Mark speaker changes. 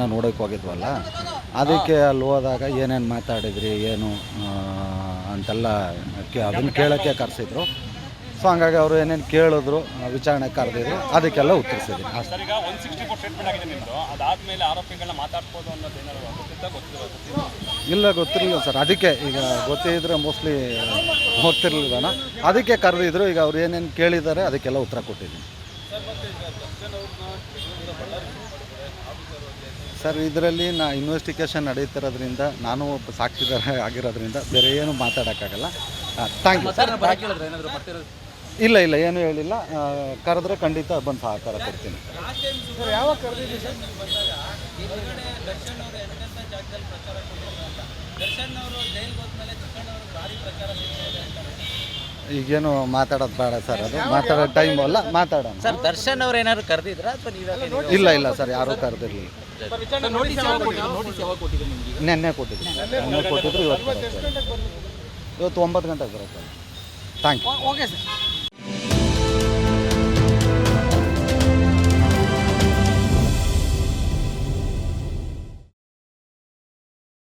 Speaker 1: ನೋಡೋಕೆ ಹೋಗಿದ್ವಲ್ಲ, ಅದಕ್ಕೆ ಅಲ್ಲಿ ಹೋದಾಗ ಏನೇನು ಮಾತಾಡಿದ್ರಿ ಏನು ಅಂತೆಲ್ಲ ಅದನ್ನು ಕೇಳೋಕ್ಕೆ ಕರೆಸಿದ್ರು. ಸೊ ಹಂಗಾಗಿ ಅವರು ಏನೇನು ಕೇಳಿದ್ರು, ವಿಚಾರಣೆ ಕರೆದಿದ್ರು, ಅದಕ್ಕೆಲ್ಲ ಉತ್ತರಿಸಿದ್ದೀನಿ ಅಷ್ಟೇ. ಇಲ್ಲ, ಗೊತ್ತಿರಲಿಲ್ಲ ಸರ್. ಅದಕ್ಕೆ ಈಗ ಗೊತ್ತಿದ್ದರೆ ಮೋಸ್ಟ್ಲಿ ಹೋಗ್ತಿರ್ಲಿಲ್ಲ, ಅದಕ್ಕೆ ಕರೆದಿದ್ರು. ಈಗ ಅವ್ರು ಏನೇನು ಕೇಳಿದ್ದಾರೆ ಅದಕ್ಕೆಲ್ಲ ಉತ್ತರ ಕೊಟ್ಟಿದ್ದೀನಿ ಸರ್. ಇದರಲ್ಲಿ ಇನ್ವೆಸ್ಟಿಗೇಷನ್ ನಡೀತಿರೋದ್ರಿಂದ, ನಾನು ಒಬ್ಬ ಸಾಕ್ಷಿದಾರ ಆಗಿರೋದ್ರಿಂದ ಬೇರೆ ಏನು ಮಾತಾಡೋಕ್ಕಾಗಲ್ಲ. Thank you sir. ಇಲ್ಲ ಇಲ್ಲ, ಏನೂ ಹೇಳಿಲ್ಲ. ಕರೆದ್ರೆ ಖಂಡಿತ ಬಂದು ಸಹಕಾರ ಕೊಡ್ತೀನಿ. ಈಗೇನು ಮಾತಾಡೋದು ಬೇಡ ಸರ್, ಅದು ಮಾತಾಡೋ ಟೈಮ್ ಅಲ್ಲ, ಮಾತಾಡೋಣ
Speaker 2: ಸರ್. ದರ್ಶನ್ ಅವ್ರು ಏನಾದ್ರು ಕರೆದಿದ್ರಾ ಅಥವಾ ನೀವೇ?
Speaker 1: ಇಲ್ಲ ಇಲ್ಲ ಸರ್, ಯಾರೂ ಕರೆದಿರಲಿಲ್ಲ. ನೆನ್ನೆ ಕೊಟ್ಟಿದ್ರು, ಇವತ್ತು 9 ಗಂಟೆಗೆ ಬರುತ್ತೆ. Thank you.
Speaker 2: Okay sir.